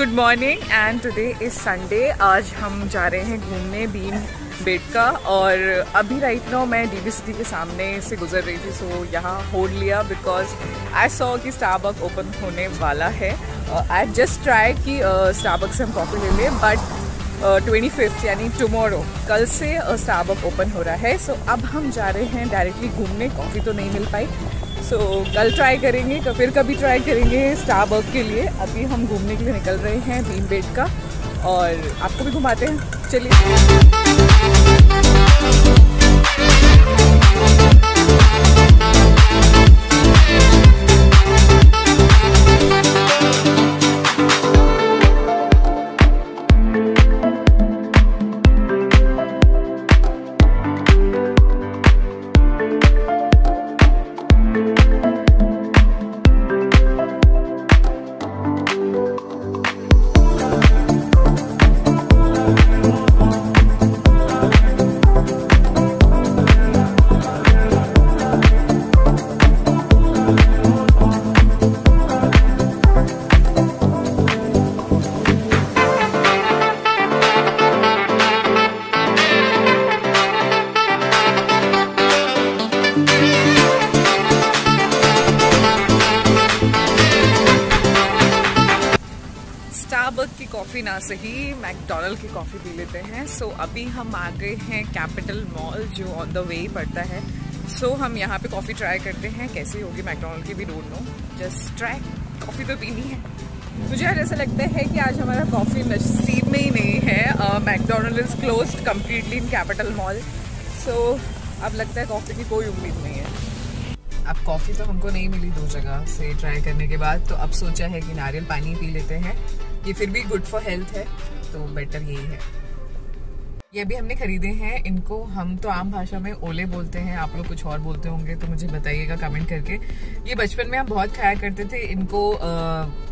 Good morning and today is Sunday. आज हम जा रहे हैं घूमने भीमबेटका और अभी राइट नाउ मैं डीवी सिटी के सामने से गुजर रही थी, सो यहाँ होल्ड लिया बिकॉज आई सॉ कि स्टारबक्स ओपन होने वाला है। आई जस्ट ट्राई कि स्टारबक्स से हम कॉफ़ी ले लें, बट 25 यानी टुमारो कल से स्टारबक्स ओपन हो रहा है। सो अब हम जा रहे हैं डायरेक्टली घूमने। कॉफ़ी तो नहीं मिल पाई, सो कल ट्राई करेंगे, फिर कभी ट्राई करेंगे स्टारबक्स के लिए। अभी हम घूमने के लिए निकल रहे हैं भीमबेटका और आपको भी घुमाते हैं, चलिए। स्टारबक्स की कॉफ़ी ना सही, मैकडॉनल्ड की कॉफ़ी पी लेते हैं। सो अभी हम आ गए हैं कैपिटल मॉल जो ऑन द वे पड़ता है। सो हम यहाँ पे कॉफ़ी ट्राई करते हैं, कैसी होगी मैकडॉनल्ड की भी don't know, just try. Coffee तो पीनी है। मुझे आज ऐसा लगता है कि आज हमारा कॉफ़ी नसीब में ही नहीं है। McDonald is closed completely in Capital Mall. So अब लगता है कॉफ़ी की कोई उम्मीद नहीं है। अब कॉफ़ी तो हमको नहीं मिली 2 जगह से ट्राई करने के बाद, तो अब सोचा है कि नारियल पानी पी लेते हैं। ये फिर भी गुड फॉर हेल्थ है, तो बेटर यही है। ये भी हमने खरीदे हैं। इनको हम तो आम भाषा में ओले बोलते हैं, आप लोग कुछ और बोलते होंगे तो मुझे बताइएगा कमेंट करके। ये बचपन में हम बहुत खाया करते थे। इनको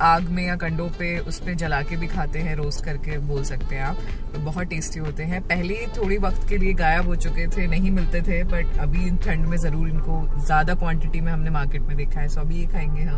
आग में या कंडों पे उस पे जला के भी खाते हैं, रोस्ट करके बोल सकते हैं आप। तो बहुत टेस्टी होते हैं। पहले थोड़ी वक्त के लिए गायब हो चुके थे, नहीं मिलते थे, बट अभी ठंड में ज़रूर इनको ज़्यादा क्वान्टिटी में हमने मार्केट में देखा है। सो अभी ये खाएंगे हम।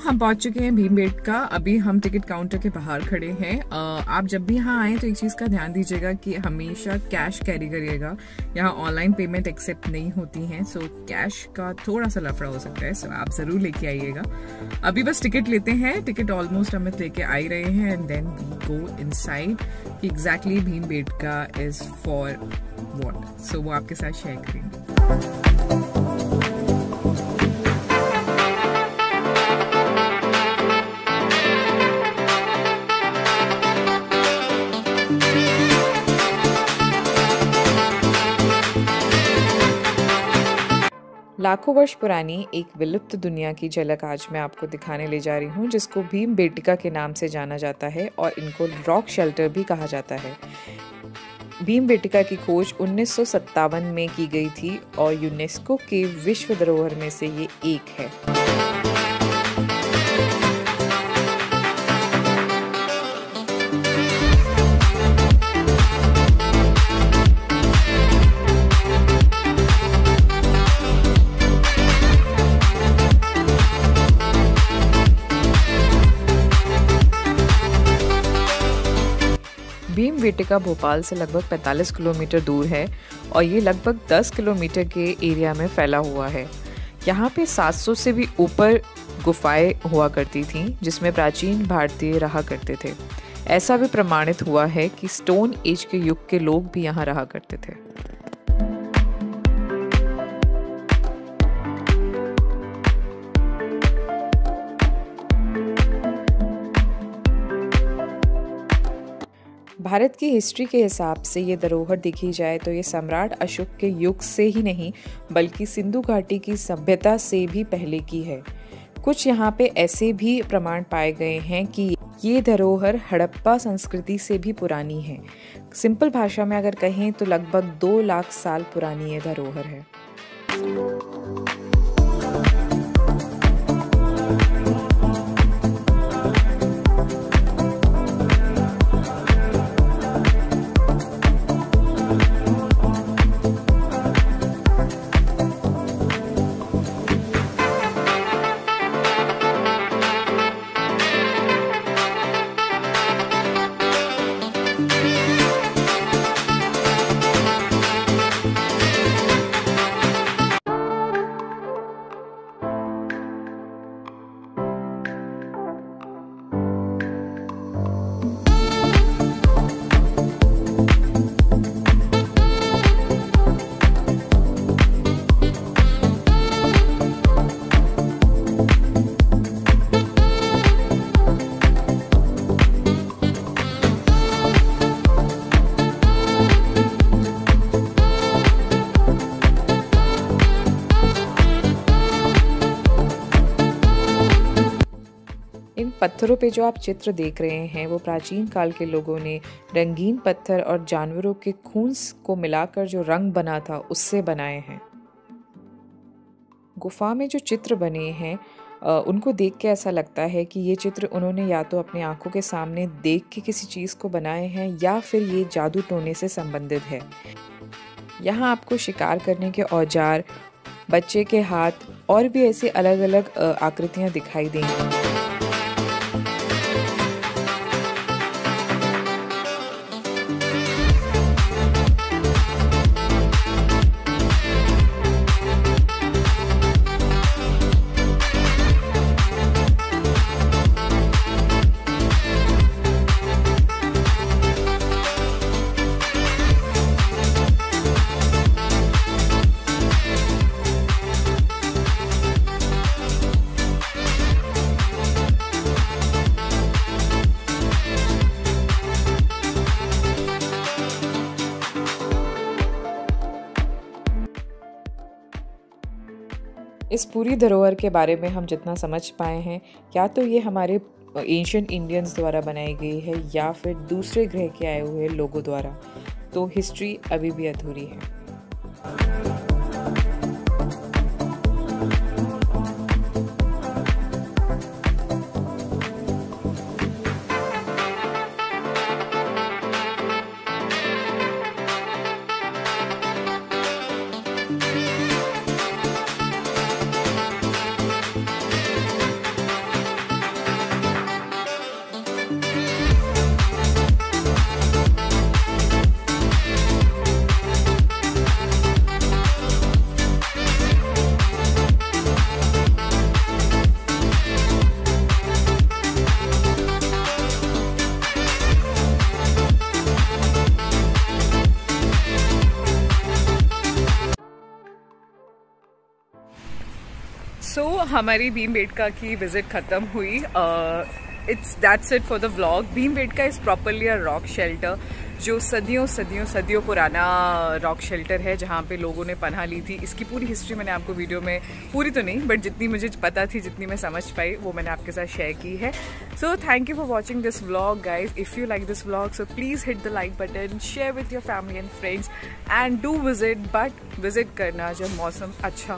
हम पहुंच चुके हैं भीमबेटका। अभी हम टिकट काउंटर के बाहर खड़े हैं। आप जब भी यहाँ आए तो एक चीज़ का ध्यान दीजिएगा कि हमेशा कैश कैरी करिएगा। यहाँ ऑनलाइन पेमेंट एक्सेप्ट नहीं होती हैं, सो कैश का थोड़ा सा लफड़ा हो सकता है, सो आप ज़रूर लेके आइएगा। अभी बस टिकट लेते हैं। टिकट ऑलमोस्ट हम लेके आ ही रहे हैं and then we go inside कि exactly Bhimbetka is for what. So वो आपके साथ शेयर करेंगे। लाखों वर्ष पुरानी एक विलुप्त दुनिया की झलक आज मैं आपको दिखाने ले जा रही हूँ, जिसको भीमबेटका के नाम से जाना जाता है और इनको रॉक शेल्टर भी कहा जाता है। भीमबेटका की खोज 1957 में की गई थी और यूनेस्को के विश्व धरोहर में से ये एक है। भीमबेटका भोपाल से लगभग 45 किलोमीटर दूर है और ये लगभग 10 किलोमीटर के एरिया में फैला हुआ है। यहाँ पे 700 से भी ऊपर गुफाएं हुआ करती थीं जिसमें प्राचीन भारतीय रहा करते थे। ऐसा भी प्रमाणित हुआ है कि स्टोन एज के युग के लोग भी यहाँ रहा करते थे। भारत की हिस्ट्री के हिसाब से ये धरोहर देखी जाए तो ये सम्राट अशोक के युग से ही नहीं बल्कि सिंधु घाटी की सभ्यता से भी पहले की है। कुछ यहाँ पे ऐसे भी प्रमाण पाए गए हैं कि ये धरोहर हड़प्पा संस्कृति से भी पुरानी है। सिंपल भाषा में अगर कहें तो लगभग 2 लाख साल पुरानी ये धरोहर है। इन पत्थरों पे जो आप चित्र देख रहे हैं वो प्राचीन काल के लोगों ने रंगीन पत्थर और जानवरों के खून को मिलाकर जो रंग बना था उससे बनाए हैं। गुफा में जो चित्र बने हैं उनको देख के ऐसा लगता है कि ये चित्र उन्होंने या तो अपनी आंखों के सामने देख के किसी चीज़ को बनाए हैं या फिर ये जादू टोने से संबंधित है। यहाँ आपको शिकार करने के औजार, बच्चे के हाथ और भी ऐसे अलग अलग आकृतियाँ दिखाई देंगी। इस पूरी धरोहर के बारे में हम जितना समझ पाए हैं या तो ये हमारे एंशिएंट इंडियंस द्वारा बनाई गई है या फिर दूसरे ग्रह के आए हुए लोगों द्वारा, तो हिस्ट्री अभी भी अधूरी है। हमारी भीमबेटका की विजिट खत्म हुई। That's it for the vlog. Bhimbetka is properly a rock shelter जो सदियों पुराना रॉक शेल्टर है जहाँ पे लोगों ने पनाह ली थी। इसकी पूरी हिस्ट्री मैंने आपको वीडियो में, पूरी तो नहीं बट जितनी मुझे पता थी, जितनी मैं समझ पाई, वो मैंने आपके साथ शेयर की है। So thank you for watching this vlog guys. If you like this vlog so please hit the like button, share with your family and friends and do visit, but visit करना जब मौसम अच्छा